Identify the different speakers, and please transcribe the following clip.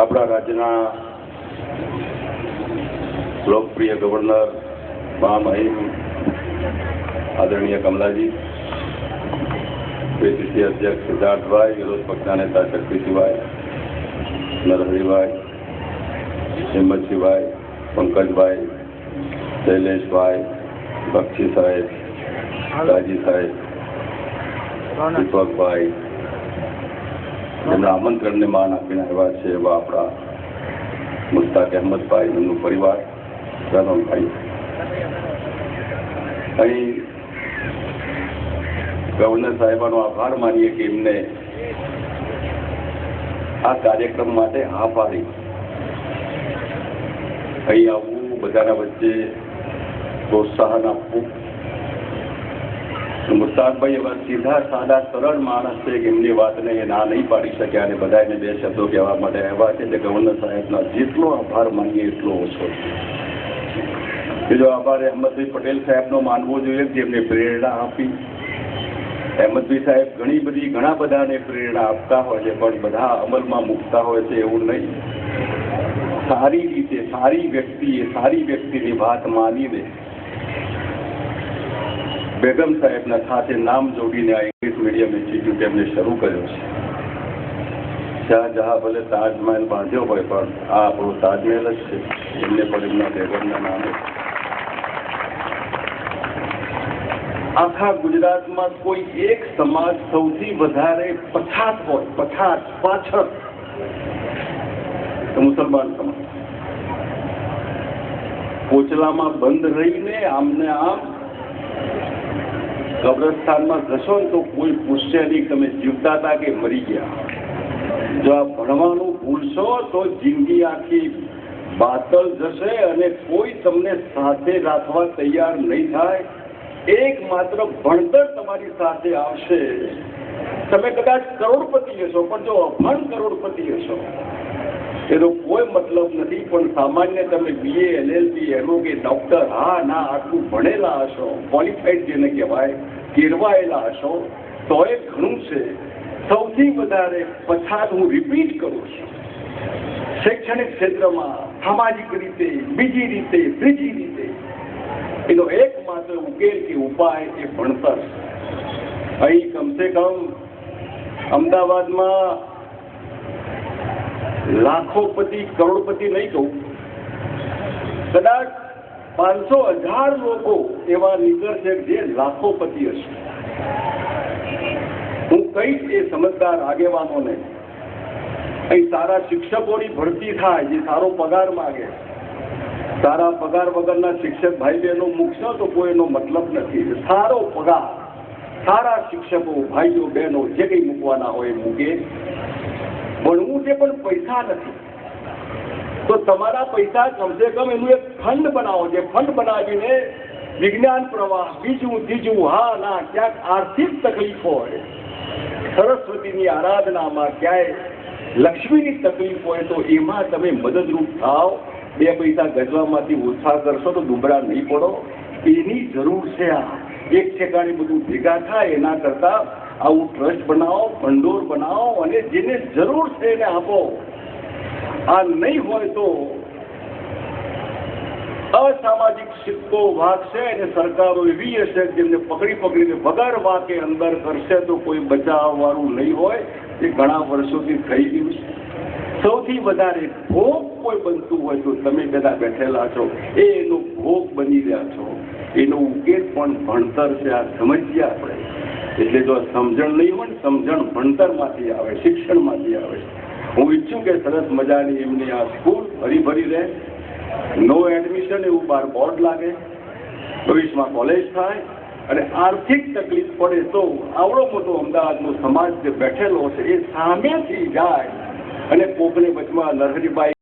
Speaker 1: આપણા રાજ્યના લોકપ્રિય ગવર્નર મહામહિમ આદરણીય કમલાજી, પીસીસી અધ્યક્ષ સિદ્ધાર્થભાઈ, વિરોધ પક્ષના નેતા શક્તિસિંહભાઈ, નરહરિભાઈ, હિંમતસિંહભાઈ, પંકજભાઈ, શૈલેષભાઈ, બક્ષી સાહેબ, રાજી સાહેબ, દીપકભાઈ, જેમના આમંત્રણને માન આપીને આવ્યા છે એવા આપણા મુસ્તાક અહેમદભાઈ, એમનું પરિવાર, રામભાઈ, અહીં ગવર્નર સાહેબાનો આભાર માનીએ કે એમને આ કાર્યક્રમ માટે હા પાડી અહીં આવવું, બધાના વચ્ચે પ્રોત્સાહન આપવું. મુસ્તાકભાઈ એવા સીધા સાદા સરળ માણસ છે કે એમની વાતને એ ના નહીં પાડી શક્યા અને બધાને બે શબ્દો કહેવા માટે આવ્યા છે. એટલે ગવર્નર સાહેબના જેટલો આભાર માનીએ એટલો ઓછો છે. બીજો આભાર અહેમદભાઈ પટેલ સાહેબનો માનવો જોઈએ, જેમને પ્રેરણા આપી. અહેમદભાઈ સાહેબ ઘણા બધાને પ્રેરણા આપતા હોય છે, પણ બધા અમલમાં મૂકતા હોય છે એવું નહીં. સારી રીતે સારી વ્યક્તિની વાત માનીને બેગમ સાહેબના સાથે નામ જોડીને આ ઇંગ્લિશ મીડિયમ ઇન્સ્ટિટ્યૂટ એમને શરૂ કર્યો છે. શાહજહાં ભલે તાજમહેલ બાંધ્યો હોય, પણ આ આપણો તાજમહેલ જ છે. એમને પણ એમના બેગમના નામે આખા ગુજરાતમાં કોઈ એક સમાજ સૌથી વધારે પછાત હોય, પાછળ, તો મુસલમાન સમાજ. કોચલામાં બંધ રહીને આમને આમ કબ્રસ્તાનમાં જશો ને તો કોઈ પૂછશે નહીં તમે જીવતા હતા કે મરી ગયા. જો આ ભણવાનું ભૂલશો તો જિંદગી આખી બાતલ જશે અને કોઈ તમને સાથે રાખવા તૈયાર નહીં થાય. એકમાત્ર ભણતર તમારી સાથે આવશે. તમે કદાચ કરોડપતિ હશો, પણ જો અભણ કરોડપતિ હશો એનો કોઈ મતલબ નથી. પણ સામાન્ય તમે BA, LLB, MO કે ડોક્ટર, હા ના આટલું ભણેલા હશો, ક્વોલિફાઈડ જેને કહેવાય, કેળવાયેલા હશો, તો એ ઘણું છે. સૌથી વધારે પછાત હું રિપીટ કરું છું, શૈક્ષણિક ક્ષેત્રમાં, સામાજિક રીતે, બીજી રીતે, ત્રીજી રીતે, એનો એકમાત્ર ઉકેલ કે ઉપાય એ ભણતર. અહીં કમસે કમ અમદાવાદમાં લાખોપતિ, કરોડપતિ નહીં કહું, કદાચ 500,000 લોકો એવા નીકળશે જે લાખોપતિ હશે. હું કહીશ એ સમજદાર આગેવાનોને, અહીં સારા શિક્ષકોની ભરતી થાય, જે સારો પગાર માગે. સારા પગાર વગરના શિક્ષક ભાઈ બહેનો મૂકશો તો કોઈનો મતલબ નથી. સારો પગાર, સારા શિક્ષકો ભાઈઓ બહેનો જે કંઈ મૂકવાના હોય મૂકે. ભણવું છે પણ પૈસા નથી, તો તમારા પૈસા કમસે કમ એનું એક ફંડ બનાવો. જે ફંડ બનાવીને વિજ્ઞાન પ્રવાહ, બીજું ત્રીજું, હા ના ક્યાંક આર્થિક તકલીફ હોય, સરસ્વતીની આરાધનામાં ક્યાંય લક્ષ્મીની તકલીફ હોય, તો એમાં તમે મદદરૂપ થાવ. 2 પૈસા ગજવામાંથી ઓછા કરશો તો દુબળા નહીં પડો. એની જરૂર છે. આ એક ઠેકાણે બધું ભેગા થાય એના કરતાં આવું ટ્રસ્ટ બનાવો, ભંડોળ બનાવો અને જેને જરૂર છે એને આપો. આ નહીં હોય તો અસામાજિક સિક્કો વાગશે અને સરકારો એવી હશે જેમને પકડીને વગર વાકે અંદર કરશે તો કોઈ બચાવવાળું નહીં હોય. એ ઘણા વર્ષોથી થઈ ગયું છે. સૌથી વધારે ભોગ કોઈ બનતું હોય તો તમે બધા બેઠેલા છો, એનો ભોગ બની રહ્યા છો. એનો ઉકેલ પણ ભણતર છે. આ સમજીએ આપણે. એટલે જો સમજણ નહીં હોય ને, સમજણ ભણતરમાંથી આવે, શિક્ષણમાંથી આવે. હું ઈચ્છું કે સરસ મજાની એમની આ સ્કૂલ ભરી રહે. નો એડમિશન એવું બહાર બોર્ડ લાગે, ભવિષ્યમાં કોલેજ થાય અને આર્થિક તકલીફ પડે તો આવડો મોટો અમદાવાદનો સમાજ જે બેઠેલો છે એ સામેથી જાય અને કોકને વચમાં નરહરિભાઈ